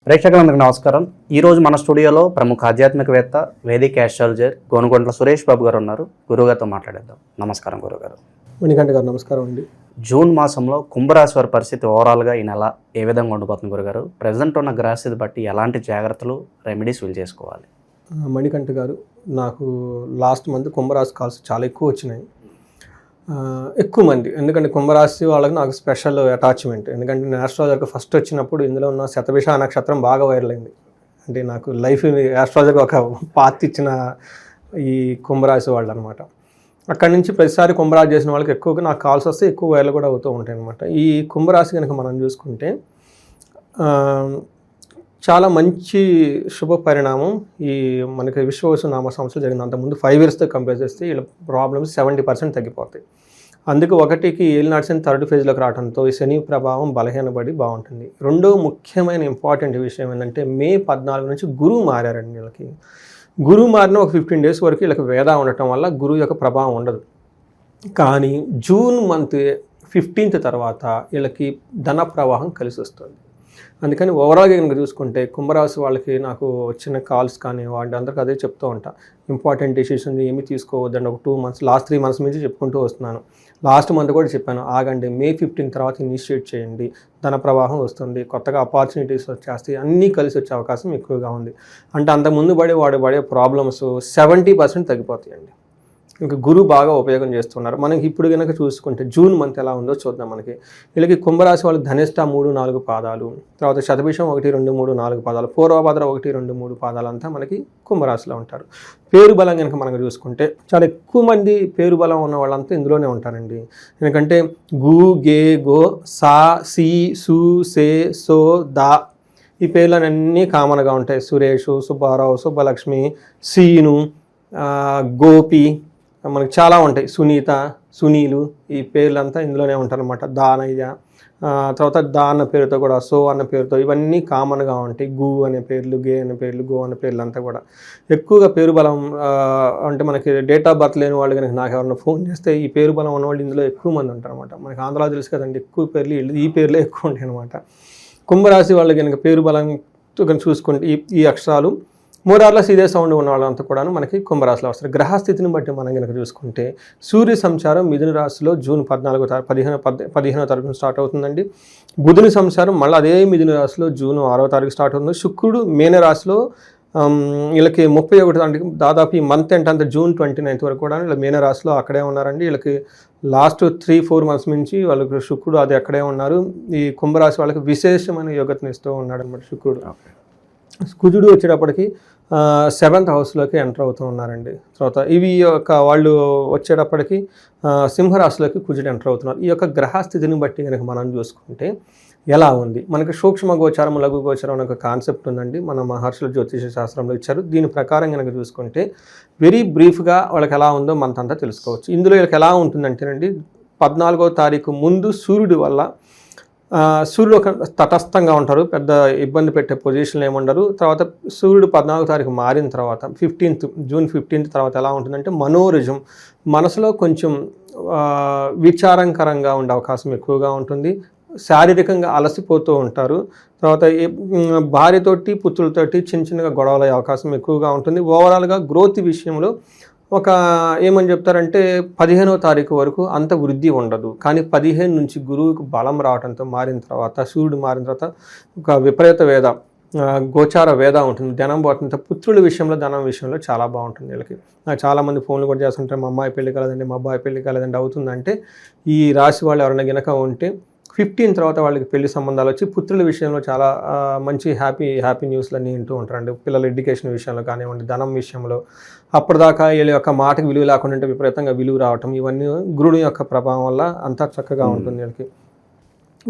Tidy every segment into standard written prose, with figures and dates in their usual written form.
ప్రేక్షకులందరికీ నమస్కారం. ఈరోజు మన స్టూడియోలో ప్రముఖ ఆధ్యాత్మికవేత్త, వేదిక ఆస్ట్రాలజర్ గోనుగొంట్ల సురేష్ బాబు గారు ఉన్నారు. గురువుగారితో మాట్లాడేద్దాం. నమస్కారం గురుగారు. మణికంఠ గారు నమస్కారం అండి. జూన్ మాసంలో కుంభరాశి వారి పరిస్థితి ఓవరాల్గా ఈ నెల ఏ విధంగా ఉండబోతుంది గురుగారు? ప్రజెంట్ ఉన్న గ్రహస్థితి బట్టి ఎలాంటి జాగ్రత్తలు, రెమెడీస్ వీలు చేసుకోవాలి? మణికంఠ గారు, నాకు లాస్ట్ మంత్ కుంభరాశి కాల్స్ చాలా ఎక్కువ వచ్చినాయి. ఎక్కువ మంది, ఎందుకంటే కుంభరాశి వాళ్ళకి నాకు స్పెషల్ అటాచ్మెంట్. ఎందుకంటే నేను ఆస్ట్రాలజర్కి ఫస్ట్ వచ్చినప్పుడు ఇందులో ఉన్న శతభిష నక్షత్రం బాగా వైరల్ అయింది. అంటే నాకు లైఫ్ ఆస్ట్రాలజర్కి ఒక పాత్ ఇచ్చిన ఈ కుంభరాశి వాళ్ళు అనమాట. అక్కడి నుంచి ప్రతిసారి కుంభరాశి చేసిన వాళ్ళకి ఎక్కువగా నాకు కాల్స్ వస్తే ఎక్కువ వైరల్ కూడా అవుతూ ఉంటాయి అనమాట. ఈ కుంభరాశి కనుక మనం చూసుకుంటే చాలా మంచి శుభ పరిణామం. ఈ మనకి విశ్వవసు నామ సంవత్సరం జరిగింది. అంతకుముందు 5 yearsతో కంపేర్ చేస్తే వీళ్ళ ప్రాబ్లమ్స్ 70% తగ్గిపోతాయి. అందుకు ఒకటికి ఏలినాటి శని థర్డ్ ఫేజ్లోకి రావడంతో ఈ శని ప్రభావం బలహీనపడి బాగుంటుంది. రెండో ముఖ్యమైన ఇంపార్టెంట్ విషయం ఏంటంటే మే 14 నుంచి గురువు మారారండి. వీళ్ళకి గురువు మారిన ఒక 15 days వరకు వీళ్ళకి వేద ఉండటం వల్ల గురువు యొక్క ప్రభావం ఉండదు. కానీ జూన్ మంత్ 15th తర్వాత వీళ్ళకి ధన ప్రవాహం కలిసి వస్తుంది. అందుకని ఓవరాల్గా కనుక చూసుకుంటే కుంభరాశి వాళ్ళకి నాకు వచ్చిన కాల్స్ కానీ వాటి అందరికీ అదే చెప్తూ ఉంటా. ఇంపార్టెంట్ డిసిషన్స్ ఏమి తీసుకోవద్దండి. ఒక 2 months, లాస్ట్ 3 months నుంచి చెప్పుకుంటూ వస్తున్నాను. లాస్ట్ మంత్ కూడా చెప్పాను, ఆగండి, మే 15 తర్వాత ఇనిషియేట్ చేయండి, ధన ప్రవాహం వస్తుంది, కొత్తగా ఆపర్చునిటీస్ వచ్చేస్తాయి, అన్నీ కలిసి వచ్చే అవకాశం ఎక్కువగా ఉంది. అంటే అంతకుముందు పడే ప్రాబ్లమ్స్ 70% తగ్గిపోతాయండి. ఇంకా గురువు బాగా ఉపయోగం చేస్తున్నారు. మనకి ఇప్పుడు కనుక చూసుకుంటే జూన్ మంత్ ఎలా ఉందో చూద్దాం. మనకి వీళ్ళకి కుంభరాశి వాళ్ళు ధనిష్ట 3-4 పాదాలు, తర్వాత శతభిషం 1-2-3-4 పాదాలు, పూర్వభద్ర 1-2-3 పాదాలు అంతా మనకి కుంభరాశిలో ఉంటారు. పేరు బలం కనుక మనం చూసుకుంటే చాలా ఎక్కువ మంది పేరు బలం ఉన్న వాళ్ళంతా ఇందులోనే ఉంటారండి. ఎందుకంటే గు, గే, గో, సా, సి, సు, సే, సో, దా ఈ పేర్లన్నీ కామన్గా ఉంటాయి. సురేషు, సుబ్బారావు, సుబ్బలక్ష్మి, సీను, గోపి, మనకి చాలా ఉంటాయి. సునీత, సునీలు, ఈ పేర్లంతా ఇందులోనే ఉంటారనమాట. దానయ్య, తర్వాత దా అన్న పేరుతో కూడా, సో అన్న పేరుతో, ఇవన్నీ కామన్గా ఉంటాయి. గు అనే పేర్లు, గే అనే పేర్లు, గో అనే పేర్లు అంతా కూడా ఎక్కువగా పేరు బలం. అంటే మనకి డేట్ ఆఫ్ బర్త్ లేని వాళ్ళు కనుక నాకు ఎవరైనా ఫోన్ చేస్తే ఈ పేరు బలం ఉన్నవాళ్ళు ఇందులో ఎక్కువ మంది ఉంటారు అనమాట. మనకి ఆంధ్రాలో తెలుసు కదండి, ఎక్కువ పేర్లు ఈ పేర్లే ఎక్కువ ఉంటాయి అనమాట. కుంభరాశి వాళ్ళు కనుక పేరు బలం చూసుకుంటే ఈ అక్షరాలు మోరార్లెస్ ఇదే సౌండ్ ఉన్న వాళ్ళంతా కూడా మనకి కుంభరాశిలో వస్తారు. గ్రహస్థితిని బట్టి మనం కనుక చూసుకుంటే సూర్య సంచారం మిథున రాశిలో జూన్ 15వ తారీఖు స్టార్ట్ అవుతుందండి. బుధుని సంచారం మళ్ళీ అదే మిథున రాశిలో జూన్ 6వ తారీఖు స్టార్ట్ అవుతుంది. శుక్రుడు మీన రాశిలో వీళ్ళకి 31 తారీఖు, దాదాపు ఈ మంత్ అంటే జూన్ 29th వరకు కూడా వీళ్ళు మీన రాశిలో అక్కడే ఉన్నారండి. వీళ్ళకి లాస్ట్ 3-4 months నుంచి వాళ్ళకి శుక్రుడు అది అక్కడే ఉన్నారు. ఈ కుంభరాశి వాళ్ళకి విశేషమైన యోగ్యతను ఇస్తూ ఉన్నాడు అనమాట శుక్రుడు. కుజుడు వచ్చేటప్పటికి 7th హౌస్లోకి ఎంటర్ అవుతూ ఉన్నారండి. తర్వాత ఇవి వాళ్ళు వచ్చేటప్పటికి సింహరాశిలోకి కుజుడు ఎంటర్ అవుతున్నారు. ఈ యొక్క గ్రహస్థితిని బట్టి కనుక మనం చూసుకుంటే ఎలా ఉంది, మనకి సూక్ష్మ గోచారం, లఘు గోచారం అనే ఒక కాన్సెప్ట్ ఉందండి. మన మహర్షులు జ్యోతిష శాస్త్రంలో ఇచ్చారు. దీని ప్రకారం కనుక చూసుకుంటే వెరీ బ్రీఫ్గా వాళ్ళకి ఎలా ఉందో మనకంతా తెలుసుకోవచ్చు. ఇందులో వీళ్ళకి ఎలా ఉంటుందంటేనండి, 14వ తారీఖు ముందు సూర్యుడి వల్ల సూర్యుడు ఒక తటస్థంగా ఉంటారు, పెద్ద ఇబ్బంది పెట్టే పొజిషన్లో ఏముండరు. తర్వాత సూర్యుడు 14వ తారీఖు మారిన తర్వాత జూన్ 15th తర్వాత ఎలా ఉంటుందంటే మనోరజం, మనసులో కొంచెం విచారంకరంగా ఉండే అవకాశం ఎక్కువగా ఉంటుంది. శారీరకంగా అలసిపోతూ ఉంటారు. తర్వాత భార్యతోటి, పుత్రులతోటి చిన్నగా గొడవలు అయ్యే అవకాశం ఎక్కువగా ఉంటుంది. ఓవరాల్గా గ్రోత్ విషయంలో ఒక ఏమని చెప్తారంటే 15వ తారీఖు వరకు అంత వృద్ధి ఉండదు. కానీ 15 నుంచి గురువుకు బలం రావడంతో మారిన తర్వాత, సూర్యుడు మారిన తర్వాత ఒక విపరీత వేద, గోచార వేద ఉంటుంది. ధనం పోతుంది. పుత్రుల విషయంలో, ధనం విషయంలో చాలా బాగుంటుంది వీళ్ళకి. నాకు చాలామంది ఫోన్లు కూడా చేస్తుంటారు, మా అమ్మాయి పెళ్లి కాలేదండి, మా అబ్బాయి పెళ్లి కాలేదండి అవుతుందంటే ఈ రాశి వాళ్ళు ఎవరైనా గనక ఉంటే 15 తర్వాత వాళ్ళకి పెళ్లి సంబంధాలు వచ్చి పుత్రుల విషయంలో చాలా మంచి హ్యాపీ న్యూస్లు అన్నీ వింటూ ఉంటారండి. పిల్లల ఎడ్యుకేషన్ విషయంలో కానివ్వండి, ధనం విషయంలో. అప్పటిదాకా వీళ్ళ యొక్క మాటకి విలువ లేకుండా ఉంటే విపరీతంగా విలువ రావటం, ఇవన్నీ గురుడు యొక్క ప్రభావం వల్ల అంతా చక్కగా ఉంటుంది వీళ్ళకి.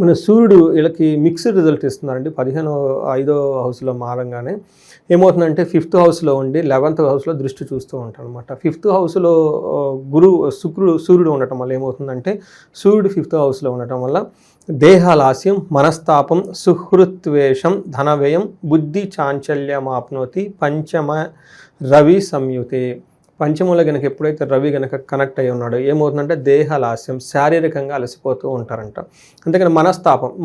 మన సూర్యుడు వీళ్ళకి మిక్స్డ్ రిజల్ట్ ఇస్తున్నారండి. 5వ హౌస్లో మారంగానే ఏమవుతుందంటే 5th హౌస్లో ఉండి 11th హౌస్లో దృష్టి చూస్తూ ఉంటారు అనమాట. 5th హౌస్లో సూర్యుడు ఉండటం వల్ల ఏమవుతుందంటే, సూర్యుడు 5th హౌస్లో ఉండటం వల్ల దేహలాస్యం, మనస్తాపం, సుహృత్వేషం, ధనవ్యయం, బుద్ధి చాంచల్యమాప్నోతి, పంచమ రవి సంయుతే. పంచమంలో కనుక ఎప్పుడైతే రవి కనుక కనెక్ట్ అయ్యి ఉన్నాడో ఏమవుతుందంటే దేహలాస్యం, శారీరకంగా అలసిపోతూ ఉంటారంట. అంతేకాని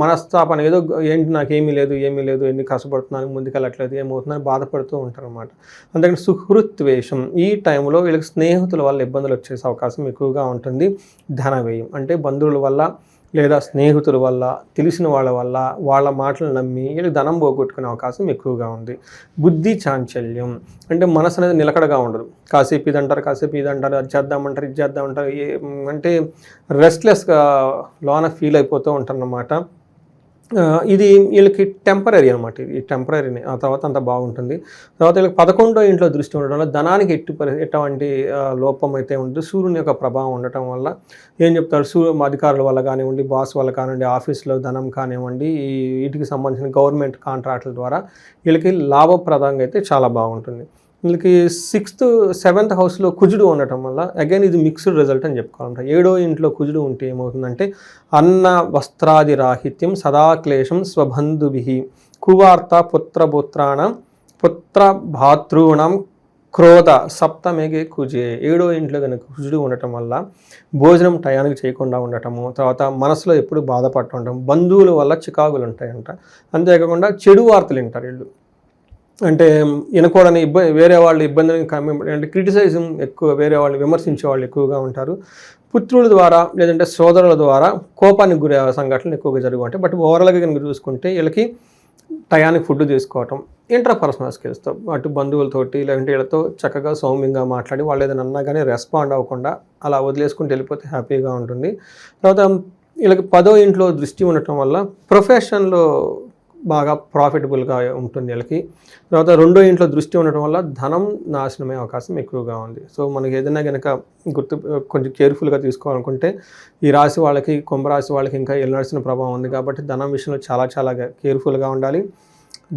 మనస్తాపం ఏదో ఏంటి నాకు ఏమీ లేదు ఎన్ని కష్టపడుతున్నాను ముందుకెళ్ళట్లేదు ఏమవుతుందని బాధపడుతూ ఉంటారన్నమాట. అంతేకాని సుహృద్వేషం, ఈ టైంలో వీళ్ళకి స్నేహితుల వల్ల ఇబ్బందులు వచ్చేసే అవకాశం ఎక్కువగా ఉంటుంది. ధన వ్యయం అంటే బంధువుల వల్ల లేదా స్నేహితుల వల్ల, తెలిసిన వాళ్ళ వల్ల, వాళ్ళ మాటలు నమ్మి వీళ్ళకి ధనం పోగొట్టుకునే అవకాశం ఎక్కువగా ఉంది. బుద్ధి చాంచల్యం అంటే మనసు అనేది నిలకడగా ఉండదు. కాసేపు ఇది అంటారు, అది చేద్దామంటారు, అంటే రెస్ట్లెస్గా లోన ఫీల్ అయిపోతూ ఉంటారన్నమాట. ఇది వీళ్ళకి టెంపరీ అనమాట. ఇది టెంపరీనే, ఆ తర్వాత అంత బాగుంటుంది. తర్వాత వీళ్ళకి 11వ ఇంట్లో దృష్టి ఉండడం వల్ల ధనానికి ఎటువంటి లోపం అయితే ఉంటుంది. సూర్యుని యొక్క ప్రభావం ఉండటం వల్ల ఏం చెప్తారు, అధికారుల వల్ల కానివ్వండి, బాస్ వల్ల కానివ్వండి, ఆఫీస్లో ధనం కానివ్వండి, వీటికి సంబంధించిన గవర్నమెంట్ కాంట్రాక్టుల ద్వారా వీళ్ళకి లాభప్రదంగా అయితే చాలా బాగుంటుంది. వీళ్ళకి 6th, 7th హౌస్లో కుజుడు ఉండటం వల్ల అగైన్ ఇది మిక్స్డ్ రిజల్ట్ అని చెప్పుకోవాలంట. 7వ ఇంట్లో కుజుడు ఉంటే ఏమవుతుందంటే అన్న వస్త్రాది రాహిత్యం, సదాక్లేశం స్వబంధుభి, కువార్త పుత్రపుత్రాణం, పుత్రభాతృణం, క్రోధ సప్తమేగే కుజే. 7వ ఇంట్లో కనుక కుజుడు ఉండటం వల్ల భోజనం టయానికి చేయకుండా ఉండటము, తర్వాత మనసులో ఎప్పుడు బాధపడుతూ ఉండటం, బంధువుల వల్ల చికాకులు ఉంటాయంట. అంతేకాకుండా చెడు వార్తలు వింటారు వీళ్ళు. అంటే వినకూడని వేరే వాళ్ళు ఇబ్బందులను అంటే క్రిటిసైజం ఎక్కువ, వేరే వాళ్ళు విమర్శించే వాళ్ళు ఎక్కువగా ఉంటారు. పుత్రుల ద్వారా లేదంటే సోదరుల ద్వారా కోపానికి గురే సంఘటనలు ఎక్కువగా జరుగుతూ ఉంటాయి. బట్ ఓవరాల్గా కనుక చూసుకుంటే వీళ్ళకి టయానికి ఫుడ్ తీసుకోవటం, ఇంటర్పర్సనల్ స్కిల్స్తో అటు బంధువులతోటి లేదంటే వీళ్ళతో చక్కగా సౌమ్యంగా మాట్లాడి వాళ్ళు ఏదైనా అన్నా కానీ రెస్పాండ్ అవ్వకుండా అలా వదిలేసుకుంటూ వెళ్ళిపోతే హ్యాపీగా ఉంటుంది. తర్వాత వీళ్ళకి 10వ ఇంట్లో దృష్టి ఉండటం వల్ల ప్రొఫెషన్లో బాగా ప్రాఫిటబుల్గా ఉంటుంది వీళ్ళకి. తర్వాత 2వ ఇంట్లో దృష్టి ఉండటం వల్ల ధనం నాశనమయ్యే అవకాశం ఎక్కువగా ఉంది. సో మనకి ఏదైనా కనుక కొంచెం కేర్ఫుల్గా తీసుకోవాలనుకుంటే ఈ రాశి వాళ్ళకి, కుంభరాశి వాళ్ళకి ఇంకా వెళ్ళాల్సిన ప్రభావం ఉంది కాబట్టి ధనం విషయంలో చాలా కేర్ఫుల్గా ఉండాలి.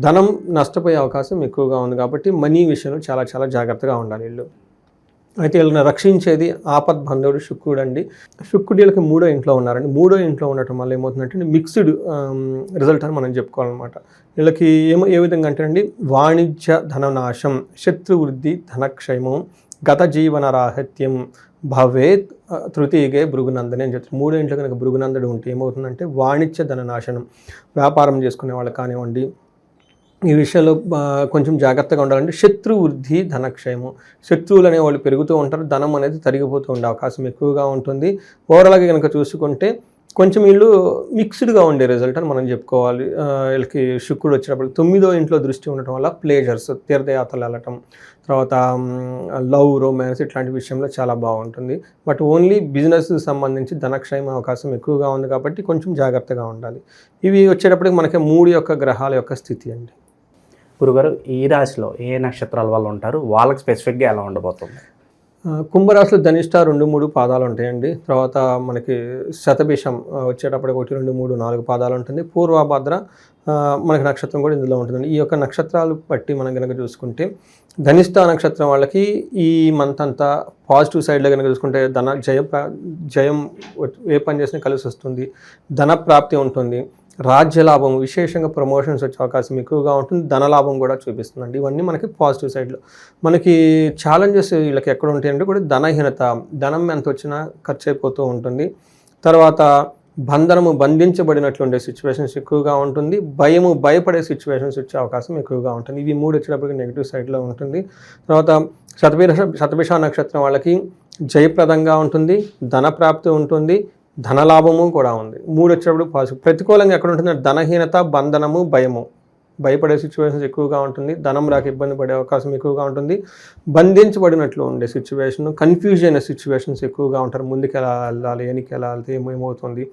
ధనం నష్టపోయే అవకాశం ఎక్కువగా ఉంది కాబట్టి మనీ విషయంలో చాలా జాగ్రత్తగా ఉండాలి వీళ్ళు. అయితే వీళ్ళని రక్షించేది ఆపద్బంధువుడు శుక్రుడు అండి. శుక్రుడు వీళ్ళకి 3వ ఇంట్లో ఉన్నారండి. 3వ ఇంట్లో ఉండటం వల్ల ఏమవుతుందంటే మిక్స్డ్ రిజల్ట్ అని మనం చెప్పుకోవాలన్నమాట. వీళ్ళకి ఏ విధంగా అంటే అండి, వాణిజ్య ధననాశం, శత్రువృద్ధి, ధనక్షయమం, గత జీవన రాహిత్యం భవేత్ తృతీయగే భృగునందని అని చెప్తారు. 3వ ఇంట్లో కనుక భృగునందుడు ఉంటే ఏమవుతుందంటే వాణిజ్య ధననాశనం, వ్యాపారం చేసుకునే వాళ్ళు కానివ్వండి, ఈ విషయంలో కొంచెం జాగ్రత్తగా ఉండాలంటే శత్రువృద్ధి, ధనక్షయము, శత్రువులు అనేవాళ్ళు పెరుగుతూ ఉంటారు, ధనం అనేది తరిగిపోతూ ఉండే అవకాశం ఎక్కువగా ఉంటుంది. ఓవరాల్గా కనుక చూసుకుంటే కొంచెం వీళ్ళు మిక్స్డ్గా ఉండే రిజల్ట్ అని మనం చెప్పుకోవాలి. వీళ్ళకి శుక్రుడు వచ్చినప్పుడు 9వ ఇంట్లో దృష్టి ఉండటం వల్ల ప్లేజర్స్, తీర్థయాత్రలు వెళ్ళటం, తర్వాత లవ్, రొమాన్స్ ఇట్లాంటి విషయంలో చాలా బాగుంటుంది. బట్ ఓన్లీ బిజినెస్ సంబంధించి ధనక్షయం అవకాశం ఎక్కువగా ఉంది కాబట్టి కొంచెం జాగ్రత్తగా ఉండాలి. ఇవి వచ్చేటప్పటికి మనకి 3 యొక్క గ్రహాల యొక్క స్థితి అండి. గురుగారు, ఈ రాశిలో ఏ నక్షత్రాల వాళ్ళు ఉంటారు, వాళ్ళకి స్పెసిఫిక్గా ఎలా ఉండబోతుంది? కుంభరాశిలో ధనిష్ట 2, 3 పాదాలు ఉంటాయండి. తర్వాత మనకి శతభిషం వచ్చేటప్పటికి 1, 2, 3, 4 పాదాలు ఉంటుంది. పూర్వభద్ర మనకి నక్షత్రం కూడా ఇందులో ఉంటుందండి. ఈ యొక్క నక్షత్రాలు బట్టి మనం కనుక చూసుకుంటే ధనిష్ట నక్షత్రం వాళ్ళకి ఈ మంత్ అంతా పాజిటివ్ సైడ్లో కనుక చూసుకుంటే జయం ఏ పని చేసినా కలిసి వస్తుంది, ధన ప్రాప్తి ఉంటుంది, రాజ్యలాభం, విశేషంగా ప్రమోషన్స్ వచ్చే అవకాశం ఎక్కువగా ఉంటుంది, ధనలాభం కూడా చూపిస్తుందండి. ఇవన్నీ మనకి పాజిటివ్ సైడ్లో. మనకి ఛాలెంజెస్ వీళ్ళకి ఎక్కడ ఉంటాయంటే కూడా ధనహీనత, ధనం ఎంత వచ్చినా ఖర్చు అయిపోతూ ఉంటుంది. తర్వాత బంధించబడినట్లు ఉండే సిచ్యువేషన్స్ ఎక్కువగా ఉంటుంది, భయపడే సిచ్యువేషన్స్ వచ్చే అవకాశం ఎక్కువగా ఉంటుంది. ఇవి 3 వచ్చేటప్పటికి నెగిటివ్ సైడ్లో ఉంటుంది. తర్వాత శతభిష నక్షత్రం వాళ్ళకి జయప్రదంగా ఉంటుంది, ధన ప్రాప్తి ఉంటుంది, ధనలాభము కూడా ఉంది. 3 వచ్చేటప్పుడు పాజిటివ్. ప్రతికూలంగా ఎక్కడ ఉంటుంది, ధనహీనత, బంధనము, భయపడే సిచ్యువేషన్స్ ఎక్కువగా ఉంటుంది, ధనం రాక ఇబ్బంది పడే అవకాశం ఎక్కువగా ఉంటుంది, బంధించబడినట్లు ఉండే సిచ్యువేషన్, కన్ఫ్యూజ్ అయిన సిచ్యువేషన్స్ ఎక్కువగా ఉంటారు. ముందుకు ఎలా వెళ్ళాలి, వెనక్కి ఎలా వెళ్తే ఏమవుతుంది,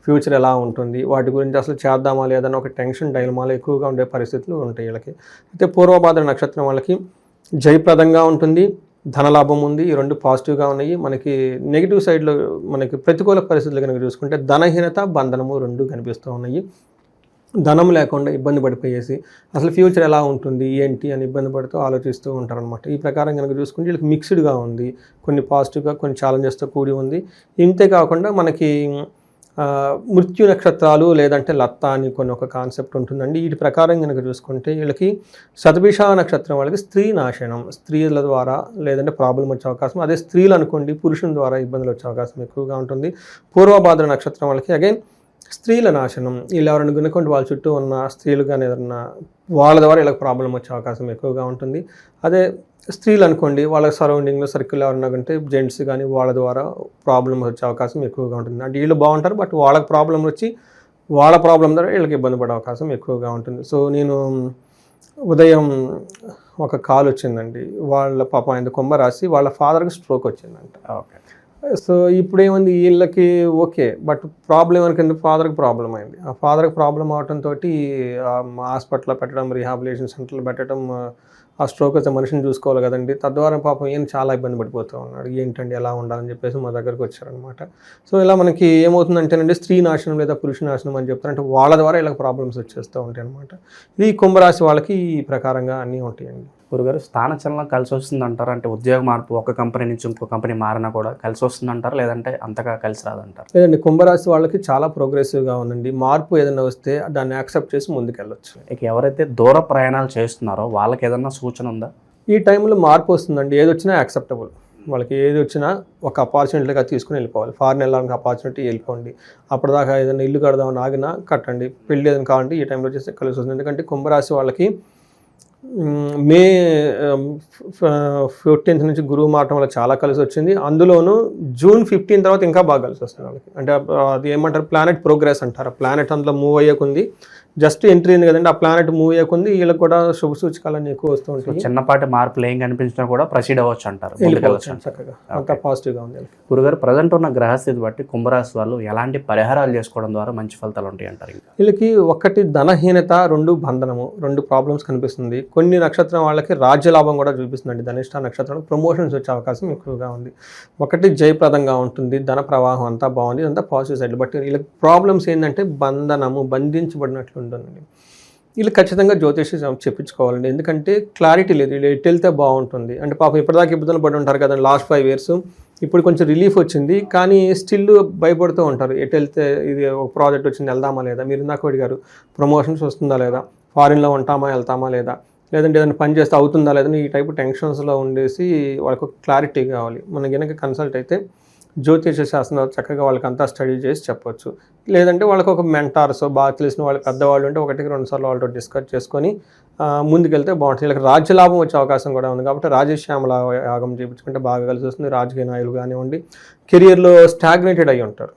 ఫ్యూచర్ ఎలా ఉంటుంది, వాటి గురించి అసలు చేద్దామా లేదన్న ఒక టెన్షన్, డైలమాలో ఎక్కువగా ఉండే పరిస్థితులు ఉంటాయి వీళ్ళకి. అయితే పూర్వభాద్ర నక్షత్రం వాళ్ళకి జయప్రదంగా ఉంటుంది, ధనలాభం ఉంది. ఈ 2 పాజిటివ్గా ఉన్నాయి. మనకి నెగిటివ్ సైడ్లో మనకి ప్రతికూల పరిస్థితులు కనుక చూసుకుంటే ధనహీనత, బంధనము 2 కనిపిస్తూ ఉన్నాయి. ధనం లేకుండా ఇబ్బంది పడిపోయేసి అసలు ఫ్యూచర్ ఎలా ఉంటుంది ఏంటి అని ఇబ్బంది పడుతూ ఆలోచిస్తూ ఉంటారనమాట. ఈ ప్రకారం కనుక చూసుకుంటే వీళ్ళకి మిక్స్డ్గా ఉంది, కొన్ని పాజిటివ్గా, కొన్ని ఛాలెంజెస్తో కూడి ఉంది. ఇంతే కాకుండా మనకి మృత్యు నక్షత్రాలు లేదంటే లత్త అని కొన్ని ఒక కాన్సెప్ట్ ఉంటుందండి. వీటి ప్రకారం కనుక చూసుకుంటే వీళ్ళకి శతభిష నక్షత్రం వాళ్ళకి స్త్రీ నాశనం, స్త్రీల ద్వారా లేదంటే ప్రాబ్లం వచ్చే అవకాశం, అదే స్త్రీలు అనుకోండి పురుషుల ద్వారా ఇబ్బందులు వచ్చే అవకాశం ఎక్కువగా ఉంటుంది. పూర్వభాద్ర నక్షత్రం వాళ్ళకి అగైన్ స్త్రీల నాశనం, వీళ్ళు ఎవరైనా గునుకుంటే వాళ్ళ చుట్టూ ఉన్న స్త్రీలు కానీ ఏదన్నా వాళ్ళ ద్వారా వీళ్ళకి ప్రాబ్లం వచ్చే అవకాశం ఎక్కువగా ఉంటుంది. అదే స్త్రీలు అనుకోండి వాళ్ళ సరౌండింగ్లో సర్కిల్ ఎవరన్నా కంటే జెంట్స్ కానీ వాళ్ళ ద్వారా ప్రాబ్లం వచ్చే అవకాశం ఎక్కువగా ఉంటుంది. అంటే వీళ్ళు బాగుంటారు బట్ వాళ్ళకి ప్రాబ్లం వచ్చి వాళ్ళ ప్రాబ్లం ద్వారా వీళ్ళకి ఇబ్బంది పడే అవకాశం ఎక్కువగా ఉంటుంది. సో నేను ఉదయం ఒక కాల్ వచ్చిందండి, వాళ్ళ పాప ఆయన కుంభరాశి, వాళ్ళ ఫాదర్కి స్ట్రోక్ వచ్చిందంట. ఓకే. సో ఇప్పుడు ఏముంది వీళ్ళకి ఓకే, బట్ ప్రాబ్లం అనుకుంది ఫాదర్కి ప్రాబ్లం అయింది. ఆ ఫాదర్కి ప్రాబ్లం అవడంతో హాస్పిటల్లో పెట్టడం, రీహాబిలిటేషన్ సెంటర్లో పెట్టడం, ఆ స్ట్రోక్ వచ్చే మనిషిని చూసుకోవాలి కదండి. తద్వారా పాపం ఈయన చాలా ఇబ్బంది పడిపోతూ ఉన్నాడు. ఏంటండి ఎలా ఉండాలని చెప్పేసి మా దగ్గరకు వచ్చారనమాట. సో ఇలా మనకి ఏమవుతుందంటేనండి స్త్రీ నాశనం లేదా పురుష నాశనం అని చెప్తారు, అంటే వాళ్ళ ద్వారా ఇలా ప్రాబ్లమ్స్ వచ్చేస్తూ ఉంటాయి అనమాట. ఇది కుంభరాశి వాళ్ళకి ఈ ప్రకారంగా అన్నీ ఉంటాయండి. గురుగారు, స్థానచలనం కలిసి వస్తుంది అంటారు, అంటే ఉద్యోగ మార్పు ఒక కంపెనీ నుంచి ఇంకో కంపెనీ మారినా కూడా కలిసి వస్తుంది అంటారు, లేదంటే అంతగా కలిసి రాదంటారు? లేదండి, కుంభరాశి వాళ్ళకి చాలా ప్రోగ్రెసివ్గా ఉందండి. మార్పు ఏదైనా వస్తే దాన్ని యాక్సెప్ట్ చేసి ముందుకెళ్ళొచ్చు. ఇక ఎవరైతే దూర ప్రయాణాలు చేస్తున్నారో వాళ్ళకి ఏదన్నా సూచన ఉందా? ఈ టైంలో మార్పు వస్తుందండి, ఏది వచ్చినా యాక్సెప్టబుల్. వాళ్ళకి ఏది వచ్చినా ఒక ఆపర్చునిటీగా తీసుకుని వెళ్ళిపోవాలి. ఫారెన్ వెళ్ళడానికి ఆపర్చునిటీ వెళ్ళిపోండి. అప్పటిదాకా ఏదైనా ఇల్లు కడదామని ఆగినా కట్టండి. పెళ్ళి ఏదైనా కావాలంటే ఈ టైంలో చేస్తే కలిసి వస్తుంది. ఎందుకంటే కుంభరాశి వాళ్ళకి మే 15th నుంచి గురువు మారటం వల్ల చాలా కలిసి వచ్చింది. అందులోనూ June 15 తర్వాత ఇంకా బాగా కలిసి వస్తుంది వాళ్ళకి. అంటే అది ఏమంటారు, ప్లానెట్ ప్రోగ్రెస్ అంటారు. ప్లానెట్ అందులో మూవ్ అయ్యేకుంది, జస్ట్ ఎంట్రీ ఉంది కదండి, ఆ ప్లానెట్ మూవ్ అయ్యేకుంది వీళ్ళకి కూడా శుభ సూచకాలన్నీ ఎక్కువ వస్తూ ఉంటాయి. చిన్నపాటి మార్పులు ఏం కనిపించినా కూడా ప్రొసీడ్ అవ్వచ్చు అంటారు, చక్కగా అంతా పాజిటివ్గా ఉంది. గురుగారు, ప్రజెంట్ ఉన్న గ్రహస్థితి బట్టి కుంభరాశి వాళ్ళు ఎలాంటి పరిహారాలు చేసుకోవడం ద్వారా మంచి ఫలితాలు ఉంటాయి అంటారు? వీళ్ళకి ఒకటి ధనహీనత, 2 బంధనము, 2 ప్రాబ్లమ్స్ కనిపిస్తుంది. కొన్ని నక్షత్రం వాళ్ళకి రాజ్యలాభం కూడా చూపిస్తుందండి. ధనిష్ట నక్షత్రం ప్రమోషన్స్ వచ్చే అవకాశం ఎక్కువగా ఉంది. ఒకటి జయప్రదంగా ఉంటుంది, ధన ప్రవాహం అంతా బాగుంది, అంతా పాజిటివ్ సైడ్. బట్ వీళ్ళకి ప్రాబ్లమ్స్ ఏంటంటే బంధనము, బంధించబడినట్లు ఉంటుందండి. వీళ్ళు ఖచ్చితంగా జ్యోతిషి చెప్పించుకోవాలండి. ఎందుకంటే క్లారిటీ లేదు, వీళ్ళు ఎటు వెళ్తే బాగుంటుంది. అంటే పాపం ఇప్పటిదాకా ఇబ్బందులు పడి ఉంటారు కదండి లాస్ట్ 5 years. ఇప్పుడు కొంచెం రిలీఫ్ వచ్చింది, కానీ స్టిల్ భయపడుతూ ఉంటారు. ఎటు వెళ్తే ఇది ఒక ప్రాజెక్ట్ వచ్చింది, వెళ్దామా లేదా, మీరు ఇందాక అడిగారు ప్రమోషన్స్ వస్తుందా లేదా, ఫారిన్లో ఉంటామా వెళ్తామా లేదా, లేదంటే ఏదైనా పని చేస్తే అవుతుందా లేదని ఈ టైపు టెన్షన్స్లో ఉండేసి వాళ్ళకు క్లారిటీ కావాలి. మన కనుక కన్సల్ట్ అయితే జ్యోతిష శాస్త్రం చక్కగా వాళ్ళకి అంతా స్టడీ చేసి చెప్పొచ్చు. లేదంటే వాళ్ళకి ఒక మెంటార్స్ బాగా తెలిసిన వాళ్ళు పెద్దవాళ్ళు ఉంటే 1-2 సార్లు వాళ్ళతో డిస్కస్ చేసుకొని ముందుకెళ్తే బాగుంటుంది. వీళ్ళకి రాజ్యలాభం వచ్చే అవకాశం కూడా ఉంది. కాబట్టి రాజశ్యామల యాగం చేయించుకుంటే బాగా కలిసి వస్తుంది. రాజకీయ నాయకులు కానివ్వండి, కెరియర్లో స్టాగ్నేటెడ్ అయ్యి ఉంటారు.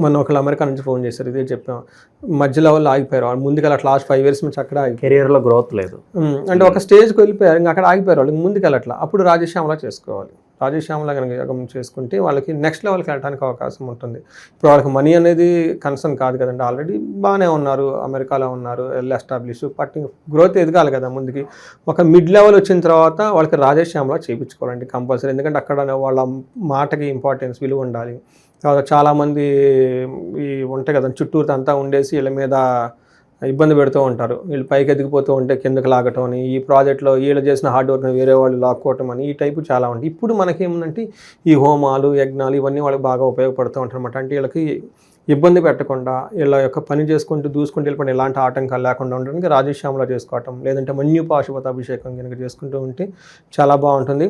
మొన్న ఒకళ్ళు అమెరికా నుంచి ఫోన్ చేశారు, ఇదే చెప్పాం, మధ్యలో వాళ్ళు ఆగిపోయారు. వాళ్ళు ముందుకెళ్ళి అట్లా లాస్ట్ 5 years నుంచి అక్కడ కెరియర్లో గ్రోత్ లేదు, అంటే ఒక స్టేజ్కి వెళ్ళిపోయారు, ఇంకా అక్కడ ఆగిపోయారు వాళ్ళు, ముందుకెళ్ళట్లా. అప్పుడు రాజశ్యామల చేసుకోవాలి. రాజశ్యామల కనుక యోగం చేసుకుంటే వాళ్ళకి నెక్స్ట్ లెవెల్కి వెళ్ళడానికి అవకాశం ఉంటుంది. ఇప్పుడు వాళ్ళకి మనీ అనేది కన్సర్న్ కాదు కదండి, ఆల్రెడీ బాగానే ఉన్నారు, అమెరికాలో ఉన్నారు, వెల్ ఎస్టాబ్లిష్, బట్ గ్రోత్ ఎదగాలి కదా ముందుకి. ఒక మిడ్ లెవెల్ వచ్చిన తర్వాత వాళ్ళకి రాజశ్యామల చేయించుకోవాలండి కంపల్సరీ. ఎందుకంటే అక్కడ వాళ్ళ మాటకి ఇంపార్టెన్స్, విలువ ఉండాలి. చాలామంది ఈ ఉంటాయి కదా చుట్టూరు అంతా ఉండేసి వీళ్ళ మీద ఇబ్బంది పెడుతూ ఉంటారు. వీళ్ళు పైకి ఎదిగిపోతూ ఉంటే కిందకి లాగటం అని, ఈ ప్రాజెక్ట్లో వీళ్ళు చేసిన హార్డ్ వర్క్ని వేరే వాళ్ళు లాక్కోవటం అని, ఈ టైపు చాలా ఉంటాయి. ఇప్పుడు మనకేముందంటే ఈ హోమాలు, యజ్ఞాలు ఇవన్నీ వాళ్ళకి బాగా ఉపయోగపడుతూ ఉంటారు అనమాట. అంటే వీళ్ళకి ఇబ్బంది పెట్టకుండా వీళ్ళ యొక్క పని చేసుకుంటూ దూసుకుంటూ వెళ్ళిపోయిన ఎలాంటి ఆటంకాలు లేకుండా ఉండడానికి రాజశ్యామల చేసుకోవటం, లేదంటే మన్యు పాశుపత అభిషేకం కనుక చేసుకుంటూ ఉంటే చాలా బాగుంటుంది.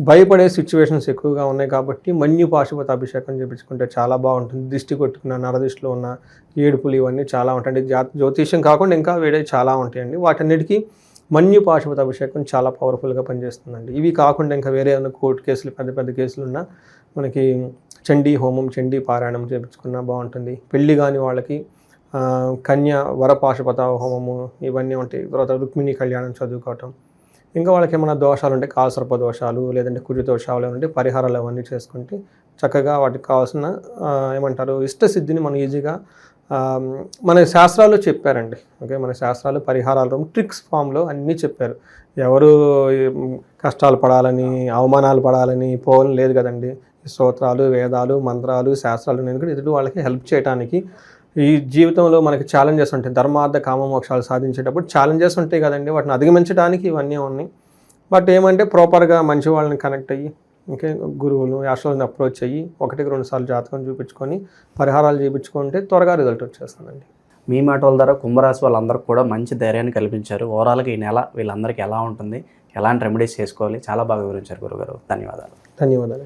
భయపడే సిచ్యువేషన్స్ ఎక్కువగా ఉన్నాయి కాబట్టి మన్యు పాశుపత అభిషేకం చేయించుకుంటే చాలా బాగుంటుంది. దిష్టి కొట్టుకున్న, నరదిష్టిలో ఉన్న ఏడుపులు ఇవన్నీ చాలా ఉంటాయి. జ్యోతిష్యం కాకుండా ఇంకా వేరే చాలా ఉంటాయండి. వాటన్నిటికీ మన్యు పాశుపత అభిషేకం చాలా పవర్ఫుల్గా పనిచేస్తుందండి. ఇవి కాకుండా ఇంకా వేరే ఏమైనా కోర్టు కేసులు, పెద్ద పెద్ద కేసులు ఉన్నా మనకి చండీ హోమం, చండీ పారాయణం చేయించుకున్నా బాగుంటుంది. పెళ్ళి కాని వాళ్ళకి కన్య వరపాశుపత హోమము ఇవన్నీ ఉంటాయి. తర్వాత రుక్మిణి కళ్యాణం చదువుకోవటం. ఇంకా వాళ్ళకి ఏమైనా దోషాలు ఉంటే కాసర్ప దోషాలు, లేదంటే కుజ దోషాలు ఉంటే పరిహారాలు అవన్నీ చేసుకుంటే చక్కగా వాటికి కావాల్సిన ఏమంటారు ఇష్టసిద్ధిని మనం ఈజీగా మన శాస్త్రాల్లో చెప్పారండి. ఓకే, మన శాస్త్రాలు పరిహారాలు ట్రిక్స్ ఫామ్లో అన్నీ చెప్పారు. ఎవరు కష్టాలు పడాలని, అవమానాలు పడాలని పోవడం లేదు కదండి. స్తోత్రాలు, వేదాలు, మంత్రాలు, శాస్త్రాలు నేను ఎదుటి వాళ్ళకి హెల్ప్ చేయడానికి. ఈ జీవితంలో మనకి ఛాలెంజెస్ ఉంటాయి, ధర్మార్థ కామ మోక్షాలు సాధించేటప్పుడు ఛాలెంజెస్ ఉంటాయి కదండి, వాటిని అధిగమించడానికి ఇవన్నీ ఉన్నాయి. బట్ ఏమంటే ప్రాపర్గా మంచి వాళ్ళని కనెక్ట్ అయ్యి ఓకే, గురువులు యాస్ట్రాలజీని అప్రోచ్ అయ్యి 1-2 సార్లు జాతకం చూపించుకొని పరిహారాలు చేయించుకుంటే త్వరగా రిజల్ట్ వచ్చేస్తుందండి. మీ మాటల ద్వారా కుంభరాశి వాళ్ళందరికీ కూడా మంచి ధైర్యాన్ని కల్పించారు. ఓవరాల్గా ఈ నెల వీళ్ళందరికీ ఎలా ఉంటుంది, ఎలాంటి రెమెడీస్ చేసుకోవాలి, చాలా బాగా వివరించారు గురుగారు. ధన్యవాదాలు. ధన్యవాదాలు.